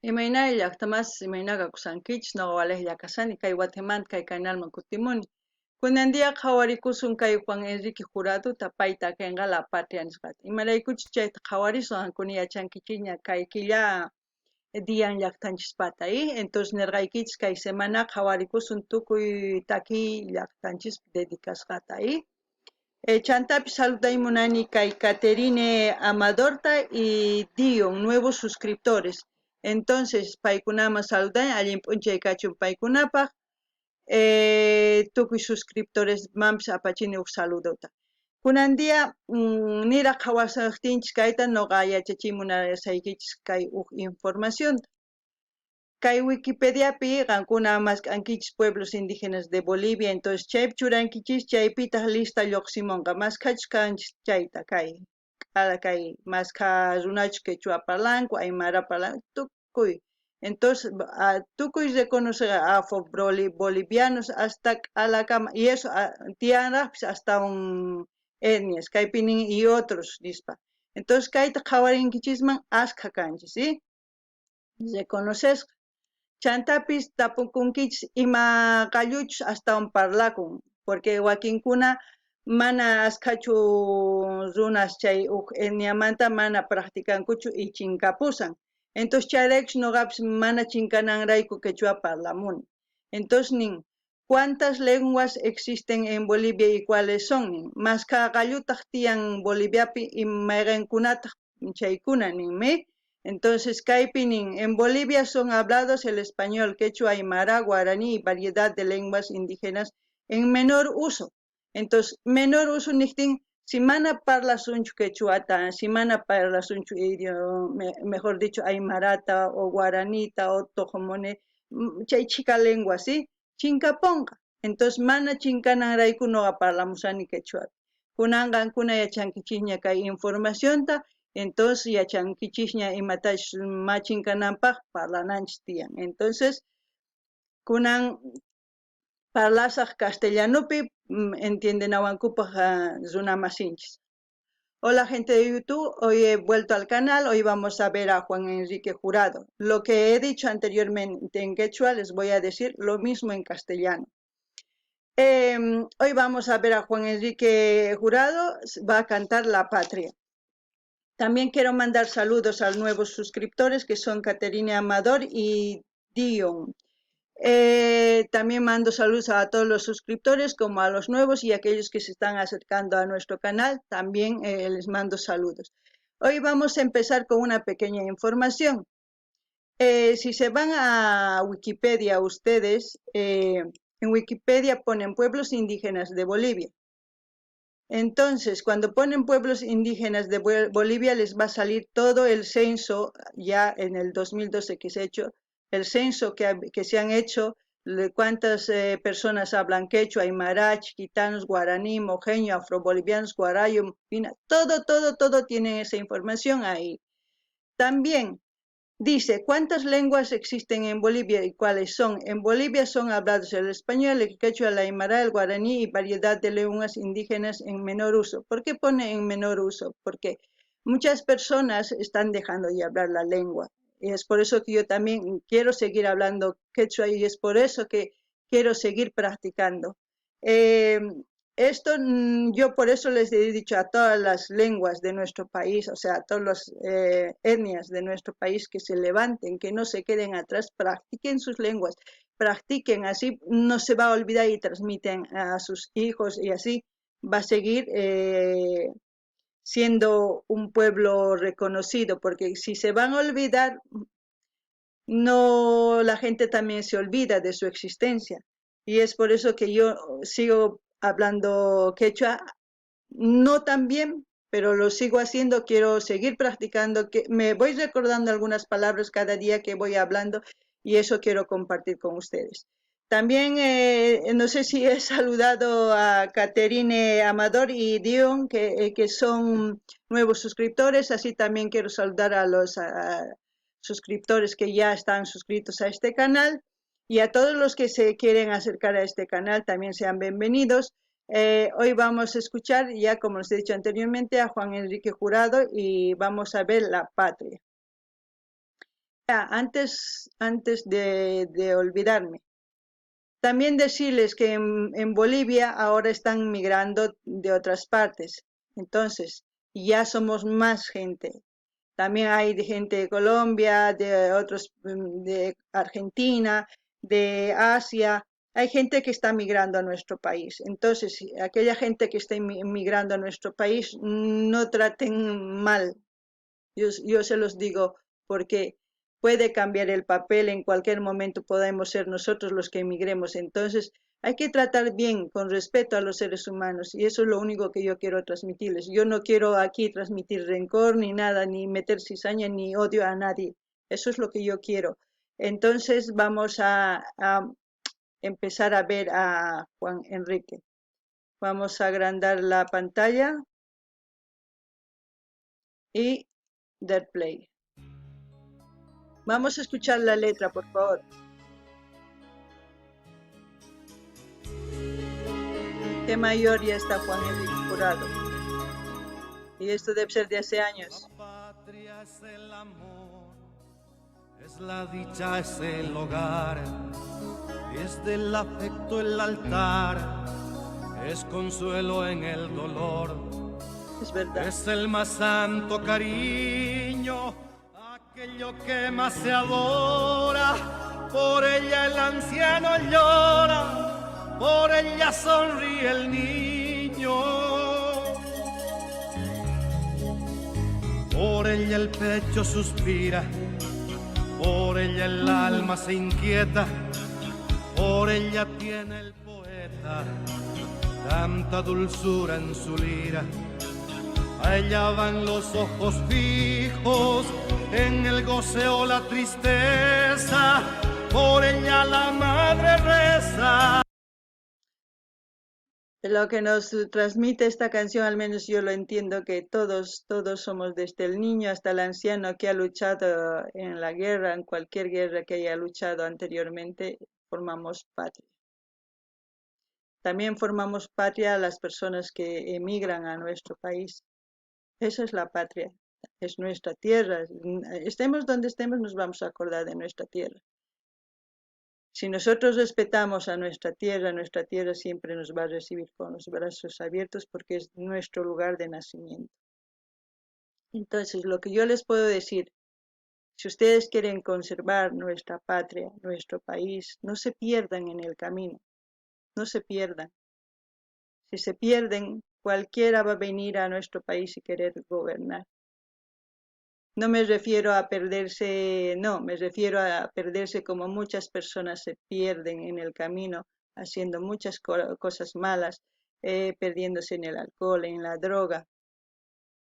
Imaynay llaqtamas imaynaqa kusankichis noqa llakasani kay Guatemala kay kanalman kutimuni. Kunandia qhawarikusun kay Juan Enrique Juraduta payta kenqa la patria nisqata. Imaraykuchus chayta qhawarisun hankuna yachankichikña kay killa dian llaqtanchispata entonces nirqaykichis kay semana qhawarikusun tukuy takiy llaqtanchis dedicasqata Chantapi saludaymunani kay Caterine Amadorta y Dion, nuevos suscriptores. Entonces, paykunama saluday, allin p'unchay kachun paykunapaq, tukuy suscriptores mampis apachini uk saludota. Kunan día niraq qhawasaqtinchis kayta noqa yachachimunasaykichis kay uk información. Kay Wikipediapi qankuna mask'ankichis pueblos indígenas de Bolivia, entonces chaypi churankichis chaypitaq lista lluqsimunqa maskachus kanchis chayta kay maska runachu quechua parlanku, aymara parlanku, tukuy. Entonces tukuy reconocer afro-bolivianos hasta Calacama, y eso tiyanraqpis hasta un etnias, kaypinin y otros nispa. Entonces kayta qhawarinkichikman askha kanchis, ¿sí? Reconoces Chantapis tapukunkichis ima qalluchus hasta un parlakun, porque wakinkuna mana askachu runas chay uk etniamanta mana practicankuchu y chinkapusan. Entonces chayraykush noqapis mana chinkananrayku quechua parlamuni. Entonces ¿cuántas lenguas existen en Bolivia y cuáles son? Maska qallutaq tiyan Boliviapi y mayqinkunataq chaykuna ninmi. Entonces, Caipinin, en Bolivia son hablados el español, quechua, aymara, guaraní y variedad de lenguas indígenas en menor uso. Entonces, menor uso nixtin, si mana parla sunchu quechuata, si mana parla sunchu idioma, mejor dicho, aymarata o guaranita o tojomone, chay chica lengua, ¿sí? Chinkaponga. Entonces, mana chinkanan raiku no parlamusani quechua. Kunangan kuna yachankichikña kay información ta, entonces yachankichikña imatash machinkananpaq parlananchis tiyan. Entonces, kunan parlasaq castellanupi entiendenawankupaq runamasinchis. Hola gente de YouTube, hoy he vuelto al canal, hoy vamos a ver a Juan Enrique Jurado. Lo que he dicho anteriormente en quechua les voy a decir lo mismo en castellano. Hoy vamos a ver a Juan Enrique Jurado, va a cantar La Patria. También quiero mandar saludos a los nuevos suscriptores que son Caterina Amador y Dion. También mando saludos a todos los suscriptores como a los nuevos y a aquellos que se están acercando a nuestro canal, también les mando saludos. Hoy vamos a empezar con una pequeña información. Si se van a Wikipedia ustedes, en Wikipedia ponen pueblos indígenas de Bolivia. Entonces, cuando ponen pueblos indígenas de Bolivia, les va a salir todo el censo, ya en el 2012 que se ha hecho, el censo que se han hecho, de cuántas personas hablan quechua, aymara, chiquitanos, guaraní, mojeño, afrobolivianos, guarayo, pina, todo tienen esa información ahí. También dice, ¿cuántas lenguas existen en Bolivia y cuáles son? En Bolivia son hablados el español, el quechua, el aymara, el guaraní y variedad de lenguas indígenas en menor uso. ¿Por qué pone en menor uso? Porque muchas personas están dejando de hablar la lengua. Y es por eso que yo también quiero seguir hablando quechua y es por eso que quiero seguir practicando. Esto yo por eso les he dicho a todas las lenguas de nuestro país, o sea, a todas las etnias de nuestro país que se levanten, que no se queden atrás, practiquen sus lenguas, practiquen, así no se va a olvidar y transmiten a sus hijos y así va a seguir siendo un pueblo reconocido, porque si se van a olvidar, no, la gente también se olvida de su existencia. Y es por eso que yo sigo hablando quechua, no tan bien, pero lo sigo haciendo, quiero seguir practicando, que me voy recordando algunas palabras cada día que voy hablando y eso quiero compartir con ustedes. También no sé si he saludado a Caterine Amador y Dion, que son nuevos suscriptores, así también quiero saludar a los suscriptores que ya están suscritos a este canal y a todos los que se quieren acercar a este canal también sean bienvenidos. Hoy vamos a escuchar, ya como les he dicho anteriormente, a Juan Enrique Jurado y vamos a ver La Patria. Antes de olvidarme, también decirles que en Bolivia ahora están migrando de otras partes. Entonces, ya somos más gente. También hay de gente de Colombia, de otros, de Argentina, de Asia. Hay gente que está migrando a nuestro país. Entonces, si aquella gente que está migrando a nuestro país, no traten mal. Yo se los digo porque puede cambiar el papel, en cualquier momento podemos ser nosotros los que emigremos. Entonces, hay que tratar bien, con respeto a los seres humanos, y eso es lo único que yo quiero transmitirles. Yo no quiero aquí transmitir rencor ni nada, ni meter cizaña, ni odio a nadie. Eso es lo que yo quiero. Entonces, vamos a empezar a ver a Juan Enrique. Vamos a agrandar la pantalla y dar play. Vamos a escuchar la letra, por favor. Qué mayor ya está Juan Enrique Jurado. Y esto debe ser de hace años. La patria es el amor, es la dicha, es el hogar, es del afecto el altar, es consuelo en el dolor. Es verdad. Es el más santo cariño, aquello que más se adora. Por ella el anciano llora, por ella sonríe el niño. Por ella el pecho suspira, por ella el alma se inquieta, por ella tiene el poeta tanta dulzura en su lira. A ella van los ojos fijos, en el goce o la tristeza, por ella la madre reza. Lo que nos transmite esta canción, al menos yo lo entiendo, que todos somos, desde el niño hasta el anciano que ha luchado en la guerra, en cualquier guerra que haya luchado anteriormente, formamos patria. También formamos patria a las personas que emigran a nuestro país. Esa es la patria, es nuestra tierra. Estemos donde estemos, nos vamos a acordar de nuestra tierra. Si nosotros respetamos a nuestra tierra siempre nos va a recibir con los brazos abiertos porque es nuestro lugar de nacimiento. Entonces, lo que yo les puedo decir, si ustedes quieren conservar nuestra patria, nuestro país, no se pierdan en el camino, no se pierdan. Si se pierden, cualquiera va a venir a nuestro país y querer gobernar. No me refiero a perderse, no, me refiero a perderse como muchas personas se pierden en el camino, haciendo muchas cosas malas, perdiéndose en el alcohol, en la droga.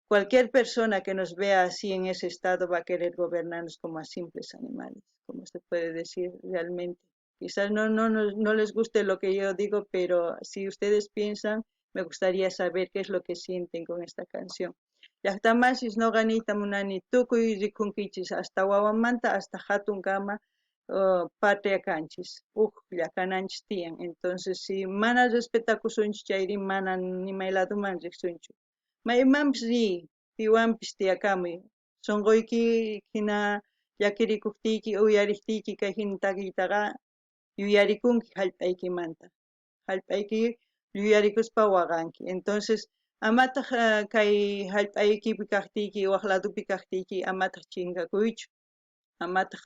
Cualquier persona que nos vea así en ese estado va a querer gobernarnos como a simples animales, como se puede decir realmente. Quizás no les guste lo que yo digo, pero si ustedes piensan, me gustaría saber qué es lo que sienten con esta canción. Llaqtamanchis noqanita munani tukuy rikunkichis hasta wawamanta hasta hatun kama patria kanchis llakananchis tiyan. Entonces si mana respetakusunchis chayri mana nimayladuman riqsunchu. Maymanpis riy, piwanpis tiyakamuy. Sunquyki hina llakirikuqtiyki uyariqtiyki kay hina takiytaqa yuyarikunki hallp'aykimanta. Hallp'ayki yuyarikuspa waqanki. Entonces amataq kay hallp'aykipi kaqtiyki waqladupi kaqtiyki amataq chinkakuychu, amataq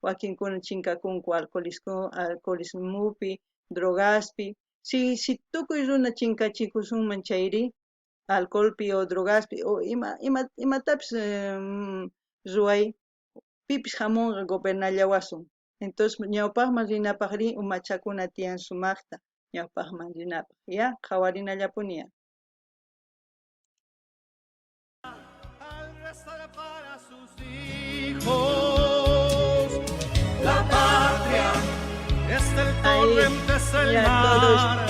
wakinkuna chinkakunku alcoholismupi, drogaspi. Si tukuy runa chinkachikusunman chayri alcoholpi o drogaspi o imatapis ruway, pipis hamunqa gobernallawasun. Entonces ñawpaqman rinapaqri umachakuna tiyan sumaqta ñawpaqman rinapaq, ya qhawarinallapuniya. Al rezar para sus hijos, la patria es el torrente, es el mar,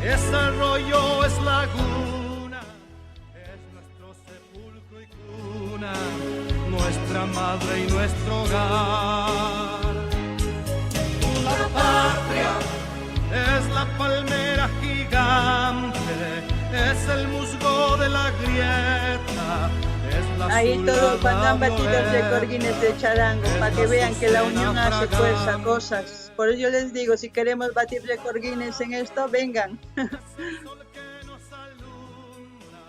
es arroyo, es laguna, es nuestro sepulcro y cuna, nuestra madre y nuestro hogar. La patria es la palmera gigante, es el musgo de la grieta, es la Ahí su todo, cuando lada han batido el récord Guinness de violeta, charango, es para que la vean que la azucena unión hace fuerza, fragante. cosas. Por eso yo les digo, si queremos batir récord Guinness en esto, vengan. Es el sol que nos alumbra,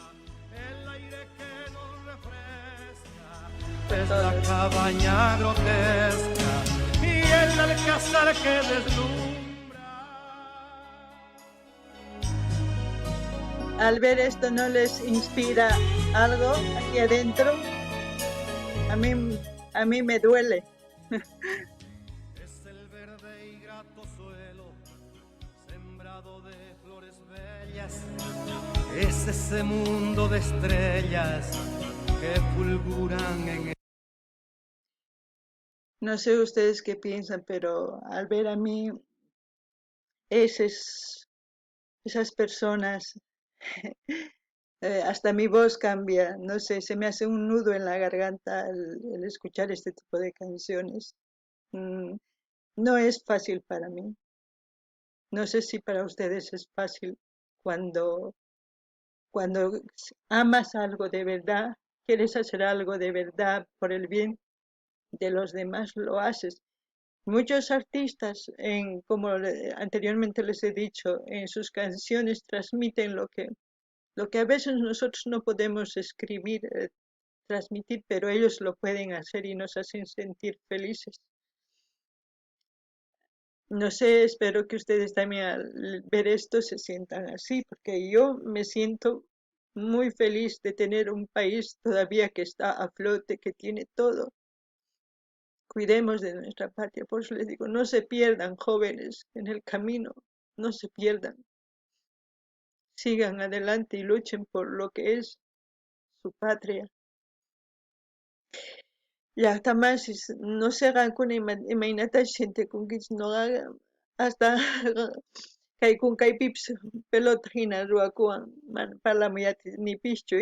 el aire que nos refresca, Por es la todos. cabaña grotesca y el alcázar que deslumbra. Al ver esto, ¿no les inspira algo aquí adentro? A mí me duele. Es el verde y grato suelo, sembrado de flores bellas. Es ese mundo de estrellas que fulguran en el... No sé ustedes qué piensan, pero al ver a mí, esas personas, hasta mi voz cambia. No sé, se me hace un nudo en la garganta el escuchar este tipo de canciones. Mm, No es fácil para mí. No sé si para ustedes es fácil cuando, cuando amas algo de verdad, quieres hacer algo de verdad por el bien de los demás, lo haces. Muchos artistas, como anteriormente les he dicho, en sus canciones transmiten lo que a veces nosotros no podemos escribir, transmitir, pero ellos lo pueden hacer y nos hacen sentir felices. No sé, espero que ustedes también al ver esto se sientan así, porque yo me siento muy feliz de tener un país todavía que está a flote, que tiene todo. Cuidemos de nuestra patria, por eso les digo, no se pierdan, jóvenes, en el camino, no se pierdan. Sigan adelante y luchen por lo que es su patria. Llaqta masis no seqankuna imaynatashi sintikunkich nuqaqa hasta kay kunkaypipas pelota hina ruwakuwan mana parlamuyanipishchu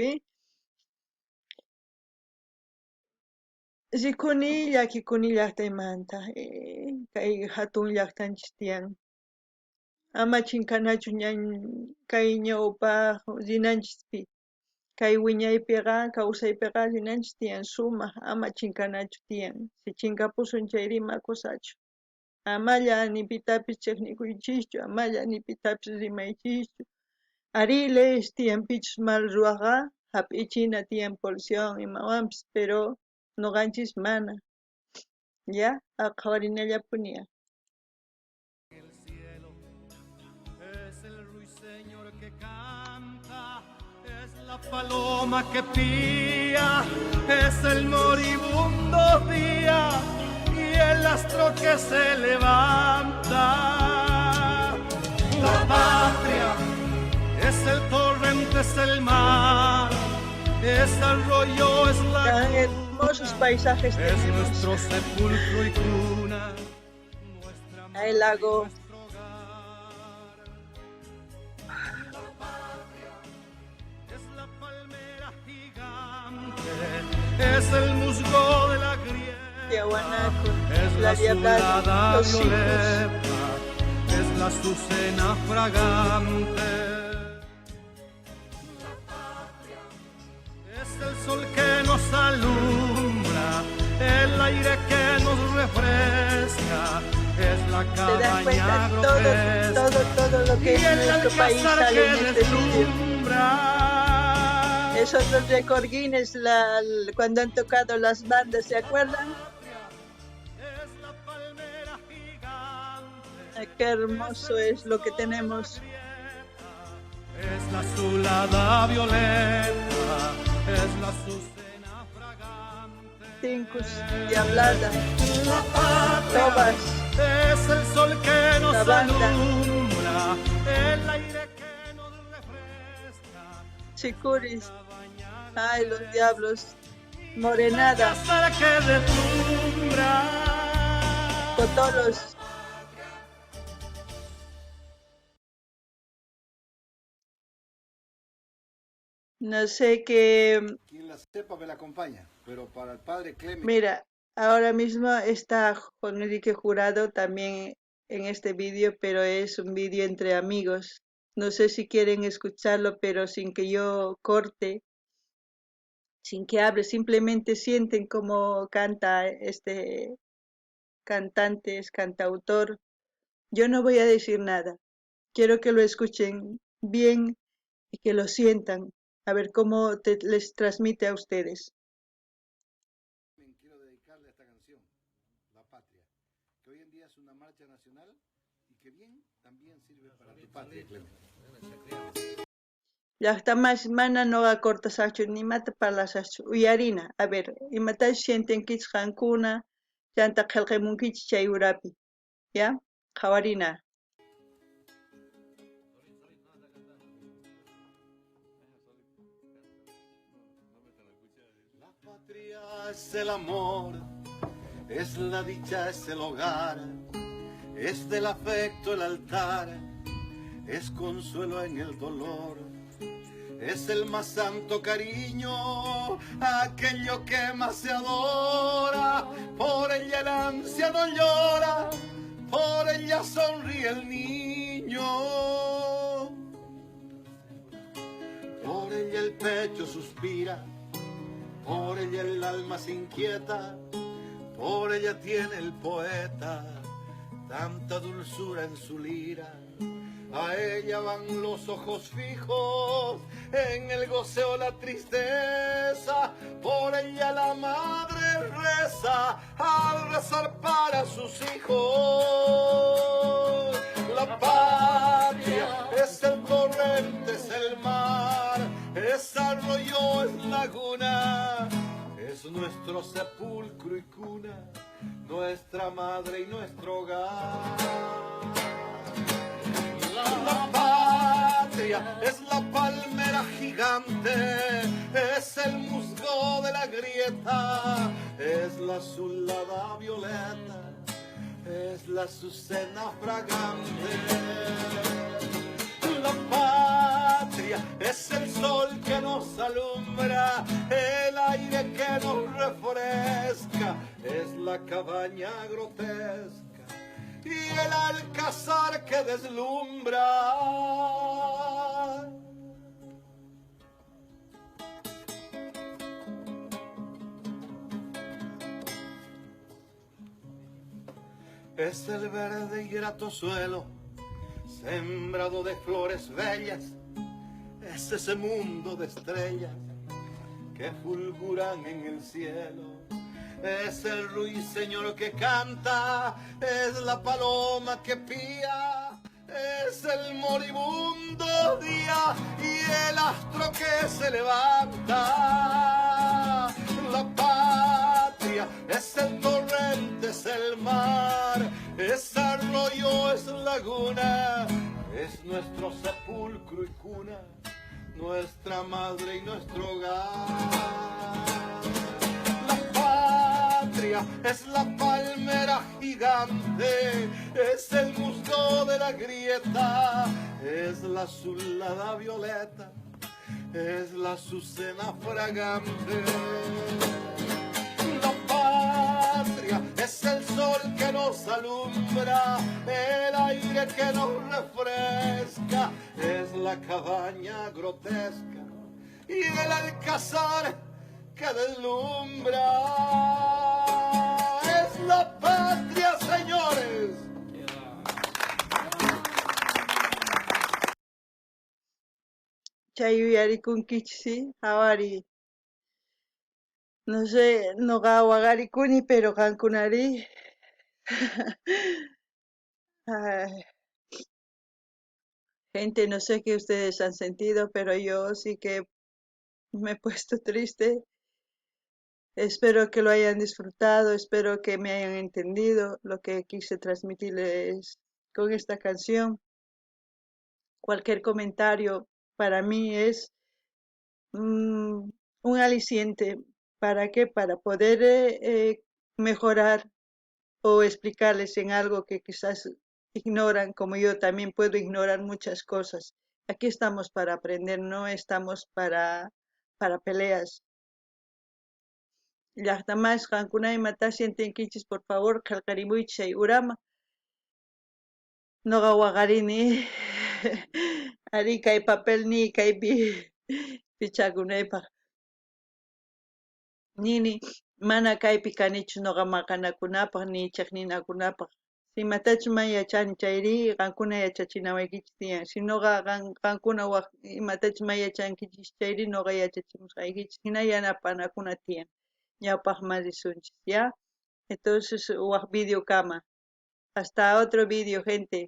rikhuni llakikuni llaqtaymanta kay hatun llaqtanchik tiyan ama chinkanachu kay ñawpaq rinanchikpi kay wiñaypiqa kawsaypiqa rinanchik tiyan sumaq ama chinkanachu tiyan si chinkapusun chay rimakusachu amalla ni pitapis chiqnikuychischu amalla ni pitapis rimaychischu ariles tiyanpichus mal ruwaqqa hap'ichina tiyan polución imawanpis pero nuqanchis mana ya qhawarinallapuniya. El cielo es el ruiseñor que canta, es la paloma que pía, es el moribundo día y el astro que se levanta. La patria es el torrente, es el mar, es el arroyo, es la Tan hermosos paisajes es tenemos. nuestro sepulcro y cuna, nuestra El lago. es la palmera gigante, es el musgo de la grieta, Tiahuanaco, es la la diablada, azulada los ciclos. violeta, es la azucena fragante. Es el sol que nos alumbra, el aire que nos refresca, es la Se dan cuenta cabaña grotesca todo lo que y es el nuestro país alcázar sale en que este sitio. deslumbra. Es otro récord Guinness cuando han tocado las bandas, ¿se acuerdan? Es la palmera gigante, Qué hermoso es lo que tenemos. es la azulada violeta, es la azucena fragante. Tincus, diablada, La patria tobas, es el sol que nos la banda, alumbra, el aire que nos refresca, chicuris, ay, los diablos, morenada, hasta que deslumbra. cotolos. No sé qué. Quien la sepa me la acompaña, pero para el padre Clemente. Mira, ahora mismo está Juan Enrique Jurado también en este vídeo, pero es un vídeo entre amigos. No sé si quieren escucharlo, pero sin que yo corte. sin que hable, simplemente sienten cómo canta este cantante, es cantautor. Yo no voy a decir nada, quiero que lo escuchen bien y que lo sientan, a ver cómo les transmite a ustedes. Quiero dedicarle esta canción, La Patria, que hoy en día es una marcha nacional y que bien también sirve para tu patria, Clemente. Llaqtamas mana nuqakurtasachu nimata parlasachu uyarina, a ver, imatash sientinkichis qankuna, llanta qillqimunkichis chay urapi, ¿ya? Qhawarina. La patria es el amor, es la dicha, es el hogar, es del afecto el altar, es consuelo en el dolor, es el más santo cariño, aquello que más se adora, por ella el anciano llora, por ella sonríe el niño, por ella el pecho suspira, por ella el alma se inquieta, por ella tiene el poeta tanta dulzura en su lira. A ella van los ojos fijos, en el goce o la tristeza, por ella la madre reza, al rezar para sus hijos. La patria es el torrente, es el mar, es arroyo, es laguna, es nuestro sepulcro y cuna, nuestra madre y nuestro hogar. La patria es la palmera gigante, es el musgo de la grieta, es la azulada violeta, es la azucena fragante. La patria es el sol que nos alumbra, el aire que nos refresca, es la cabaña grotesca y el alcázar que deslumbra. Es el verde y grato suelo, sembrado de flores bellas, es ese mundo de estrellas que fulguran en el cielo. Es el ruiseñor que canta, es la paloma que pía, es el moribundo día y el astro que se levanta. La patria es el torrente, es el mar, es arroyo, es laguna, es nuestro sepulcro y cuna, nuestra madre y nuestro hogar. Es la palmera gigante, es el musgo de la grieta, es la azulada violeta, es la azucena fragante. La patria es el sol que nos alumbra, el aire que nos refresca, es la cabaña grotesca y el alcázar que deslumbra. Es la patria, señores. Chay uyarikunkichis, qhawari. No sé, noqa waqarikuni, pero qankunari ay, gente, no sé qué ustedes han sentido, pero yo sí que me he puesto triste. Espero que lo hayan disfrutado, espero que me hayan entendido lo que quise transmitirles con esta canción. Cualquier comentario para mí es un aliciente. ¿Para qué? Para poder mejorar o explicarles en algo que quizás ignoran, como yo también puedo ignorar muchas cosas. Aquí estamos para aprender, no estamos para peleas. Llaqtamas qankuna imatash sientinkichis, por favor, qillqarimuychis chay urama. Noqa waqarini ari kay papelni kaypi pichakunaypaq. nini mana kaypi kanichu noqa maqanakunapaq ni chiqninakunapaq imatachus mayachani chayri qankuna yachachinawankichis tiyan sinoqa qankuna waq imatachus mayachankichis chayri noqa yachachimusqaykichis hina yanapanakuna tiyan ñawpaq risunchis ya entonces waq video kama hasta otro video gente